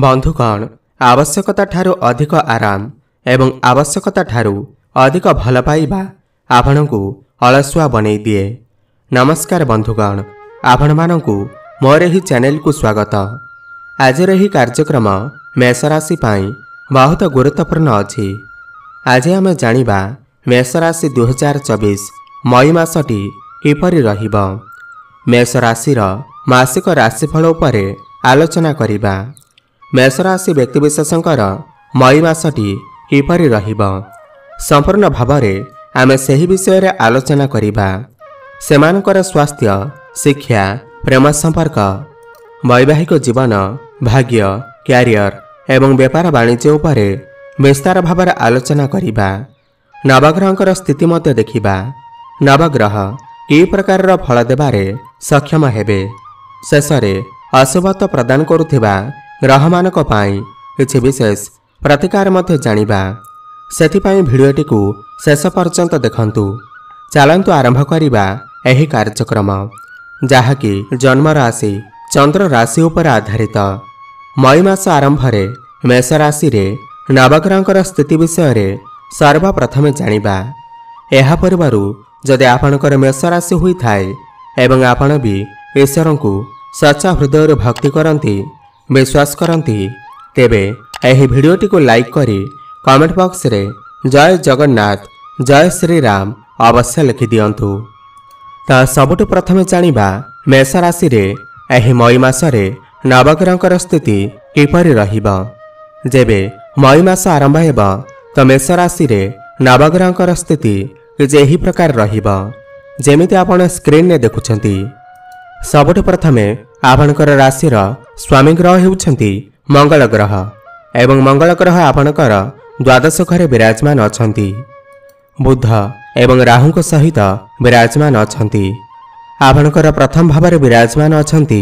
बंधुगण आवश्यकता ठारू अधिक आराम एवं आवश्यकता ठारू अधिक भल पाइबा आपणकु अलसुआ बनई दिए। नमस्कार बंधुगण, आपण मानकु मोर ही चैनल को स्वागत। आज ही कार्यक्रम मेष राशि पाई बहुत गुरुत्वपूर्ण अच्छी। आज आम जानिबा मेष राशि 2024 मई मासटी किपरि रहिबो। मेष राशिर मासिक राशिफल उपरे आलोचना करिबा। मेष राशि व्यक्तिविशेषकर मई मासटी किपरि रहिबो संपूर्ण भावरे आमे सही विषय रे आलोचना करिबा। सेमानकर स्वास्थ्य, शिक्षा, प्रेम संपर्क, वैवाहिक जीवन, भाग्य, क्यारियर एवं व्यापार वाणिज्य उपरे विस्तार भाव आलोचना करिबा। नवग्रहंकर स्थिति मध्य देखिबा। नवग्रह कि प्रकार फल देबारे सक्षम हेबे। शेषरे अशुभत्व प्रदान करुथिबा ग्रहमानक पाई किछि विशेष प्रतिकार मध्य जानिबा। सेथिपाई भिडियोटी को शेष पर्यंत देखंतु। चलंतु आरंभ करिबा एही कार्यक्रम, जहाँकि जन्म राशि चंद्र राशि उपर आधारित। मई मास आरंभ रे मेष राशि रे नवग्रहंकर स्थिति विषय रे सर्वप्रथमे जानिबा। एहा परिवारु जदि आपणकर मेष राशि हुई थाए एवं आपण भी ईश्वर को सच्चा हृदय भक्ति करती, विश्वास करती, तेबे एही भिडियोटी को लाइक करी कमेंट बॉक्स रे जय जगन्नाथ, जय श्री राम अवश्य लिखि दियंतु। ता सबुठु प्रथमे जानिबा मेष राशि रे एही मई मासरे नवग्रहंकर स्थिति किपरि रहिबो। जेबे मई मास आरंभ हेबो तो मेष राशि रे नवग्रहंकर स्थिति एही प्रकार रहिबो जेमिति आपण स्क्रीन रे देखुछंती। सबुठु प्रथमे आपणकर राशिर स्वामी ग्रह हेउछंती मंगल ग्रह एवं मंगल ग्रह आपणकर द्वादश घरे विराजमान अछंती। बुध एवं राहु को सहित विराजमान अछंती। आपणकर प्रथम भाव में विराजमान अछंती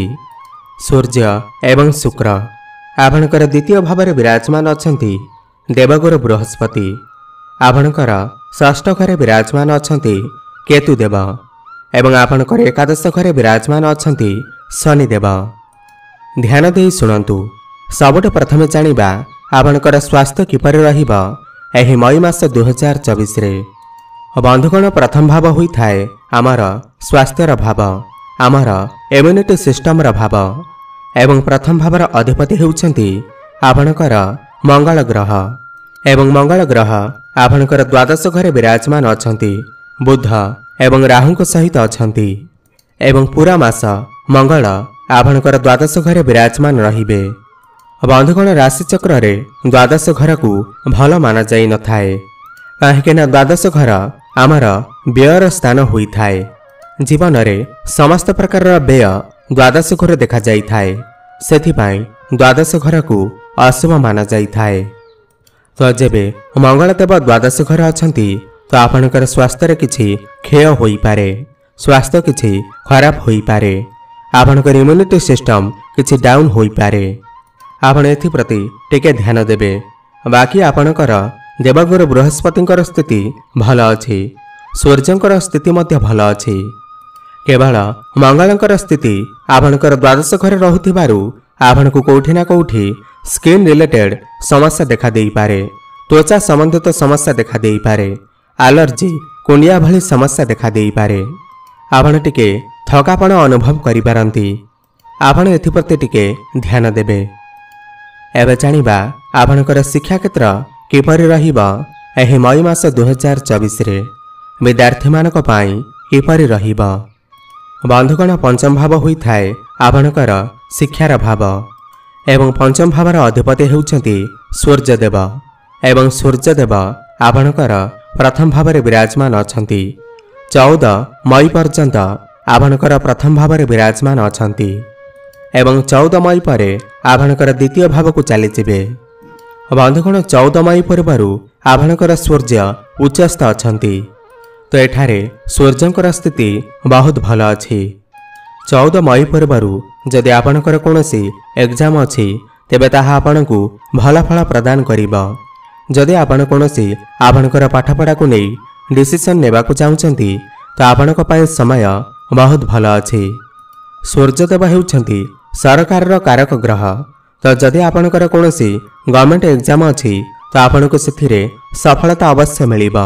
सूर्य एवं शुक्र। आपणकर द्वितीय भाव में विराजमान अछंती देवगुरु बृहस्पति। आपणकर षष्ठ घरे विराजमान अछंती केतुदेव एवं आपणकर एकादश घरे विराजमान अछंती शनिदेव। ध्यान देई शुणंतु। सबुठ प्रथमे जानिबा आपणकर स्वास्थ्य किपरि रहिबो एही मई मास 2024 रे। बंधुगण प्रथम भाव होई थाए आमर स्वास्थ्यर भाव, आमर इम्यूनिटी सिस्टम रा भाव एवं प्रथम भावर अधिपति हेउछंती आपणकर मंगल ग्रह एवं मंगल ग्रह आपणकर द्वादश घरे विराजमान अछंती बुध एवं राहु को सहित अछंती एवं पूरा मास मंगल आपणकर द्वादश घरे विराजमान रहिबे। बंधुगण राशि चक्र रे द्वादश घर को भल माना जाई न थाए, काहेकि ना द्वादश घर आमर व्ययर स्थान होई थाए। जीवन रे समस्त प्रकार व्यय द्वादश घर देखा जाई थाए, सेथिपाई द्वादश घर को अशुभ माना जाई थाए। तो जेबे मंगल देव द्वादश घर अछंती तो आपणकर स्वास्थ्य रे किछि क्षय होई पारे, स्वास्थ्य किछि खराब होई पारे, आपणकर इम्यूनिटी सिस्टम किछि डाउन होई पारे। आपण एथि प्रति टिके ध्यान देबे। बाकी आपणकर देवगुरु बृहस्पतिंकर स्थिति भल अछि, सूर्यंकर स्थिति मध्य भल अछि। केवल मंगलंकर स्थिति आपणकर द्वादश घरे रहुथिबारु आपणकु कोठी ना कोठी स्किन रिलेटेड समस्या देखा देई पारे, त्वचा संबंधित समस्या देखा देई पारे, एलर्जी कुंडिया भली समस्या देखा देई पारे। आपण टिके थकापण अनुभव करि पारंती। आपण एथि प्रति टिके ध्यान देबे। एबे जानिबा आपणकर शिक्षा क्षेत्र किपरि रहिबो एही मई मास 2024 रे विद्यार्थी मानक पाई किपरि रहिबो। बंधुगण पंचम भाव होई थाए आपणकर शिक्षार भाव एवं पंचम भावर अधिपति हेउछंती सूर्यदेव एवं सूर्यदेव आपणकर प्रथम भाव में विराजमान अछंती। 14 मई पर्यंत आपणकर प्रथम भाव में विराजमान अछंती एवं 14 मई परे आपणकर द्वितीय भाव को चली जिबे। बंधुगण 14 मई पूर्वरु आपणकर सूर्य उच्चस्थ अछंती, तो एठारे सूर्यंकर स्थिति बहुत भल अछि। 14 मई पूर्वरु जदि आपणकर कोनोसी एग्जाम अछि तेबे ताहा आपणकु भल फल प्रदान करिबो। जदि आपण कोनोसी आपणकर पाठपढ़ा को नहीं डिसीजन नेबाकु चाहुचंती तो आपणक पय समय बहुत भल अछि। सूर्यदेव हेउछंती सरकार कारक ग्रह तो जदि आपणकर कौनसी गवर्नमेंट एग्जाम अच्छी तो आपन को से सफलता अवश्य मिलिबा।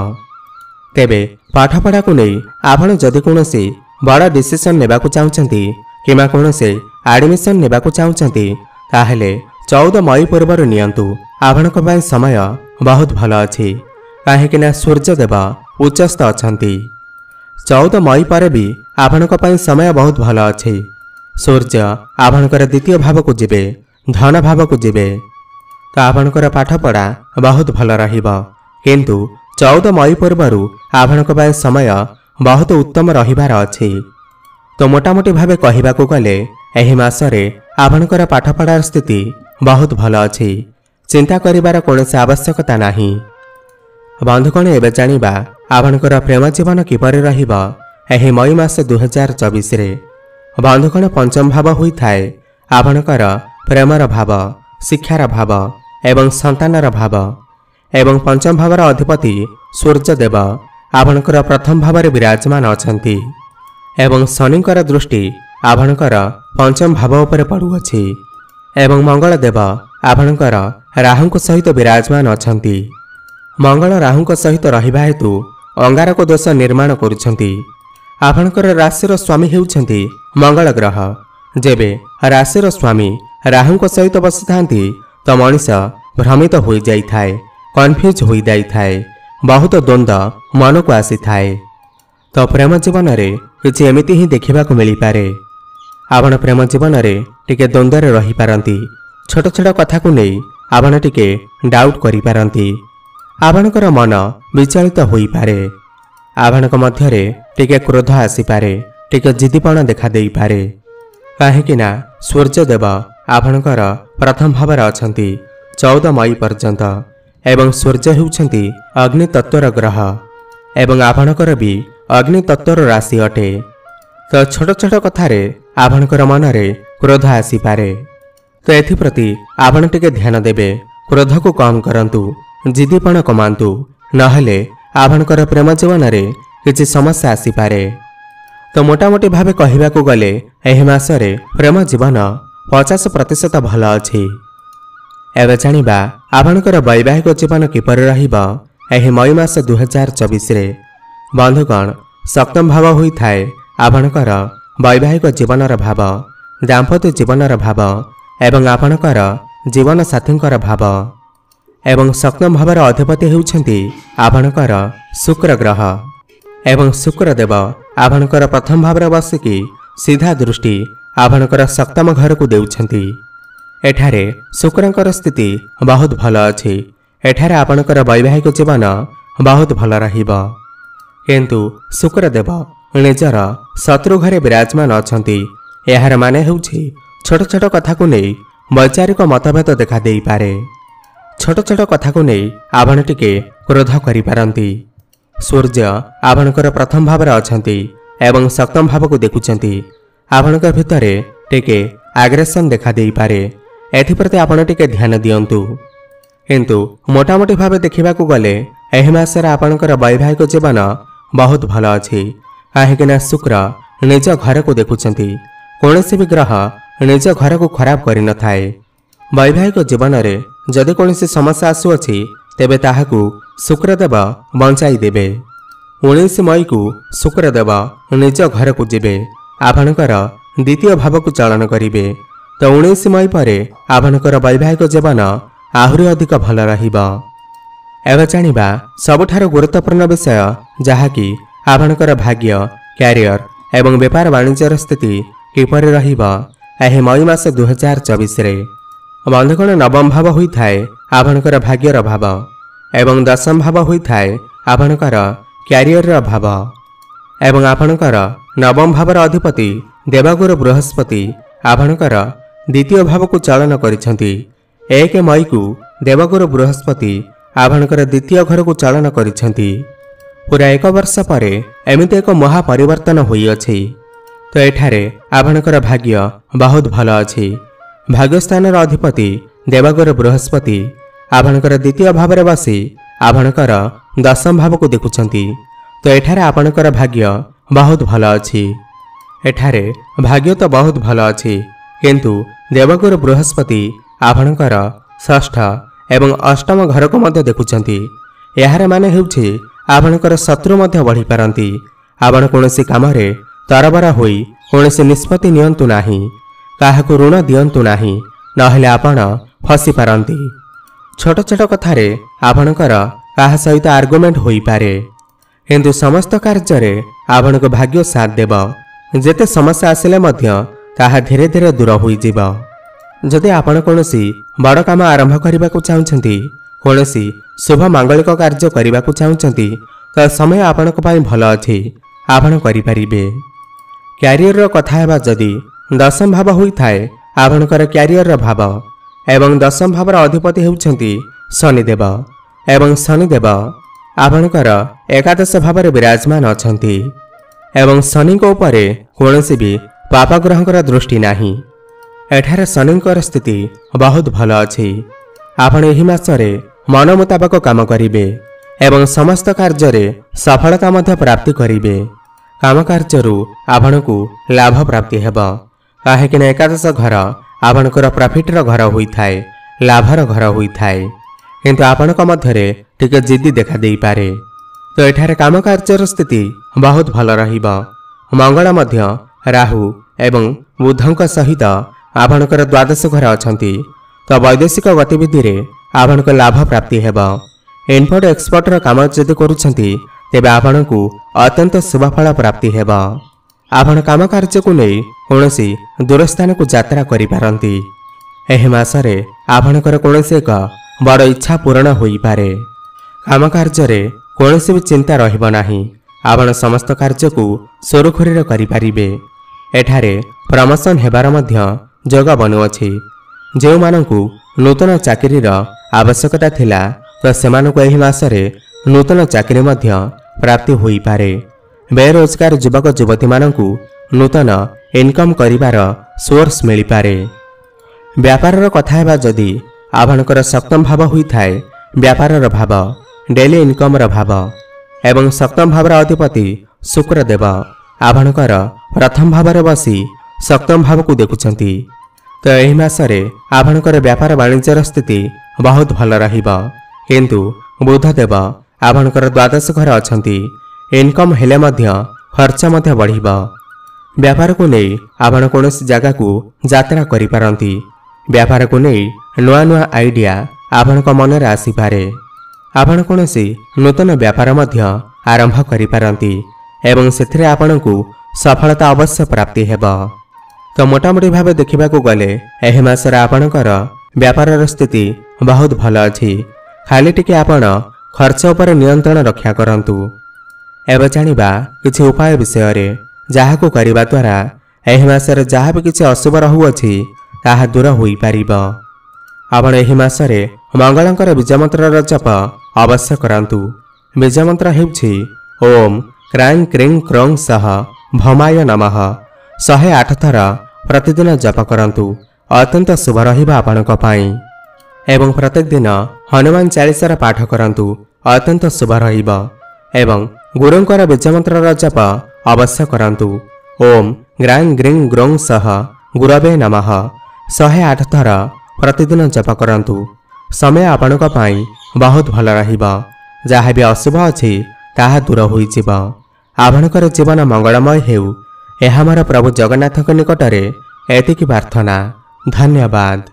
तेबे पाठपढ़ा को नहीं आपण जदि कौनसी बड़ डिसीजन नेबाकु चाहुचंती किमा कौनसी एडमिशन नेबाकु चाहुचंती ताहेले 14 मई पूर्व नियंतु। आपणक पई समय बहुत भल अछि काहेकि सूर्यदेव उच्चस्थ अछंती। 14 मई पर भी आपणक पई समय बहुत भल अछि। सूर्य आपणकर द्वितीय भाव को जिबे, धन भाव को जिबे, तो आपणकर पाठपढ़ा बहुत भल रहिबा। किंतु 14 मई पूर्व आपणक पई समय बहुत उत्तम रहिबार अछि। तो मोटामोटी भावे कहिबाकू गले एही मासरे आपणकर पाठपढ़ार स्थिति बहुत भल अछि। चिंता करिबार कौनसी आवश्यकता नाही। बंधुगण एबे जानिबा आपणकर प्रेम जीवन किपरि रहिबा एही मई मास 2024 रे। बंधुगण पंचम भाव होइथाय आपणकर प्रेमर भाव, शिक्षार भाव एवं संतानर भाव एवं पंचम भावर अधिपति सूर्यदेव आपणकर प्रथम भाव विराजमान अछंती एवं शनिकर दृष्टि आपणकर पंचम भाव उपर पड़ुअछि एवं मंगल देव आपणकर राहु सहित विराजमान अछंती। मंगल राहु सहित रहिबा हेतु अंगारक दोष निर्माण करुछंती। आपणकर राशिर स्वामी हेउछंती मंगल ग्रह। जेबे राशिर स्वामी राहु सहित बसिथांती तो मनीष भ्रमित हो जाइथाय, कन्फ्यूज हो जाइथाय, बहुत द्वंद्व मन को आसी थाए। तो प्रेम जीवन रे किछि एमिति ही देखिबा को मिली पारे। आपण प्रेम जीवन रे टिके द्वंद्व रे रही पारंती। छोट छोट कथा को नहीं आपण टिके डाउट करि पारंती। आपणकर मन विचलित होई पारे। आपणक मध्यरे टिके क्रोध आसी पारे, टिके जिद्दीपण देखा देई पारे। काहेकि ना सूर्यदेव आपणकर प्रथम भाव अछंती 14 मई पर्यंत एवं सूर्य हेउछंती अग्नि तत्वर ग्रह एवं आपणकर भी अग्नि तत्वर राशि अटे। तो छोट छोट कथारे आपणकर मनरे क्रोध आसी पारे। तो एथिप्रति आपण टिके ध्यान देबे। क्रोध को कम करंतु, जिद्दीपण कमांतु, नहले आपणकर प्रेम जीवन रे किछि समस्या आसी पारे। तो मोटामोटी भावे कहिबाकू गले एही मासरे प्रेम जीवन 50% भल अछि। एबे जानिबा आपणकर वैवाहिक जीवन किपरि रहिबा एही मई मास 2024 रे। बंधुगण सप्तम भाव होइथाय आपणकर वैवाहिक जीवनर भाव, दाम्पत्य जीवनर भाव एवं आपणकर जीवन साथींकर भाव एवं सप्तम भावर अधिपति हेउछंती आपणकर शुक्र ग्रह एवं शुक्रदेव आपणकर प्रथम भाव बसिकी सीधा दृष्टि आपणकर सप्तम घर को देउछंती। एठारे शुक्रंकर स्थिति बहुत भल अछि। एठारे आपणकर वैवाहिक जीवन बहुत भल रहिबा। किंतु शुक्रदेव निजर शत्रु घरे विराजमान अछंती। एहार माने हेउछि छोट छोट कथा को नहीं वैचारिक मतभेद देखा देई पारे। छोट छोट कथा को नहीं आपण टिके क्रोध करि पारंती। सूर्य आपणकर प्रथम भाव अछंती एवं सप्तम भाव को देखुचंती। आपणक भितरे टिके आग्रेसन देखा देई पारे। एथिप्रति आपण टिके ध्यान दियंतु। किंतु मोटामोटी भावे देखिबाकू गले एही मासरे आपणकर वैवाहिक जीवन बहुत भल अछि। काहेकि ना शुक्र निज घर को देखुचंती। कौनसी भी ग्रह निज घर को खराब करि न थाए। वैवाहिक जीवन रे जदि कौनसी समस्या आसुअछि तेबे ताहाकू शुक्रदेव बंचाई देबे। 19 मई को शुक्रदेव निज घर को जिबे, आपणकर द्वितीय भाव को चलन करिवे। तो 19 मई पर आपणकर वैवाहिक जीवन आहुरी अधिक भल रहिबा। एबे जानिबा सबठारु गुरुत्वपूर्ण विषय जहाँकि आपणकर भाग्य, क्यारियर एवं व्यापार वाणिज्यर स्थिति किपरि रहिबा एही मई मास 2024 रे। बंधुगण नवम भाव होइथाय आपणकर भाग्यर भाव एवं दशम भाव होइथाय आपणकर क्यारियर भाव एवं आपणकर नवम भावर अधिपति देवगुरु बृहस्पति आपणकर द्वितीय भाव को चलन करिसेंती। 1 मई को देवगुरु बृहस्पति आपणकर द्वितीय घर को चलन करिसेंती। पूरा 1 वर्ष पर एमिति एक महापरिवर्तन होई अछि। तो एठारे आपणकर भाग्य बहुत भल अछि। भाग्यस्थानर अधिपति देवगुरु बृहस्पति आपणकर द्वितीय भाव रे बसी आपणकर दशम भाव को देखुचंती। तो एठारे आपणकर भाग्य बहुत भल अछि। एठारे भाग्य तो बहुत भल अछि, किंतु देवगुरु बृहस्पति आपणकर षष्ठ एवं अष्टम घर को मध्य देखुछंती। यार माने हेउछि आपणकर शत्रु मध्य बढ़ी पारंती। आपण कोनोसी कामरे तरबरा होई कोनोसी निष्पत्ति नियंतु नाही, काहाकु ऋण दियंतु नाही, नहेले आपण फसी पारंती। छोट छोट कथारे आपणकर काहा सहित आर्गुमेंट होई पारे, किंतु समस्त कार्य आपणको भाग्य साथ देव। जेते समस्या आसिले मध्य ताहा धीरे धीरे दूर होई जीव। जदि आपण कोनोसी बड़ काम आरंभ करने को चाहते, कोनोसी शुभ मांगलिक कार्य करने को चाहते, तो समय आपण भल अच्छी, आपण करें। क्यारियर कथा हेबा जदि दशम भाव होता है आपणकर क्यारियर भाव एवं दशम भावर अधिपति होउछंती शनिदेव एवं शनिदेव आपणकर एकादश भाव विराजमान अछंती एवं शनि को उपरे कोनोसी भी पापग्रहंकर दृष्टि नाही। एठारे शनिंकर स्थिति बहुत भल अच्छी। आपण एही मासरे मन मुताबक काम करिवे एवं समस्त कार्य सफलता मध्य प्राप्ति करिवे। काम कार्यरू आपणकु लाभ प्राप्ति हेबा, काहेकि एकादश घर आपणकर प्रॉफिटर घर होइथाय, लाभर घर होइथाय, किंतु आपणक मध्यरे टिके जिद्दी देखा देई पारे। तो एठारे काम कार्यर स्थिति बहुत भल रहिबा। मंगल मध्य राहु एवं बुधंक सहित आपणकर द्वादश घर अछंती, तो वैदेशिक गतिविधि रे आपणको लाभ प्राप्ति हेबा। इनपुट एक्सपोर्टर काम जदि करूछंती तेबे आपणकु अत्यंत शुभफल प्राप्ति हेबा। आपण काम कार्य को नहीं कोनोसी दूर स्थान को यात्रा करि पारंती। एही मासरे आपणकर कोनोसी एक बड़ इच्छा पूर्ण होई पारे। काम कार्य रे कोनोसी भी चिंता रहिबो नाही। आपण समस्त कार्य को सुरखुरी करि पारिबे। एठारे प्रमोशन हेबार मध्य जोग बनुअछि। जे मानकु नूतन चाकरीर आवश्यकता थिला तो सेमानकु एही मासरे नूतन चाकरी मध्य प्राप्ति होई पारे। बेरोजगार युवक युवती मानकु नूतन इनकम करिवार सोर्स मिली पारे। व्यापारर कथा हेबा जदि आपणकर सप्तम भाव होइथाय व्यापारर भाव, डेली इनकम र भाव एवं सप्तम भावर अधिपति शुक्रदेव आपणकर प्रथम भाव बसी सप्तम भाव को देखुछंती। तो एही मासरे आपणकर व्यापार वाणिज्यर स्थिति बहुत भल रहिबा, किंतु बुधदेव आपणकर द्वादश घर अछंती। इनकम हेले मध्य खर्च मध्य बढ़िबा। व्यापार को नहीं आपण कोनोसी जगह को यात्रा करि पारंती। व्यापार को नहीं नुआ नुआ आइडिया आपणक मन रे आसी पारे। आपण कोनोसी नूतन व्यापार मध्य आरंभ करि पारंती एवं सेथिरे आपणकु सफलता अवश्य प्राप्ति हेबा। तो मोटामोटी भाव देखा गले एही मासरे आपणकर व्यापार स्थिति बहुत भल अच्छी। खाली टिके आपण खर्च उपर नियंत्रण रक्षा करंतु। एबे जानिबा किछि उपाय विषय रे जाहाको करिबा द्वारा एही मासरे जहाँ भी किछि अशुभ रहुअछि ताहा दूर होई पारिबा। आपण एही मासरे मंगलंकर बीज मंत्र जप अवश्य करंतु। बीज मंत्र हेउछि ओम क्रां क्रीं क्रौं सह भमाय नमः। 108 थर प्रतिदिन जप करंतु। अत्यंत शुभ रहिबा आपणक पई। एवं प्रत्येक दिन हनुमान चालीसार पाठ करंतु। अत्यंत शुभ रहिबा। एवं गुरुंकर बीज मंत्र जप अवश्य करंतु। ओम ग्रां ग्रीं ग्रौं सह गुरवे नमः। 108 थर प्रतिदिन जप करंतु। समय आपणक पई बहुत भल रहिबा। जहाँ भी अशुभ अछि ताहा दूर होई जिबा। आपणकर जीवन मंगलमय हेउ, एहा मोर प्रभु जगन्नाथक निकटरे एतिकी प्रार्थना। धन्यवाद।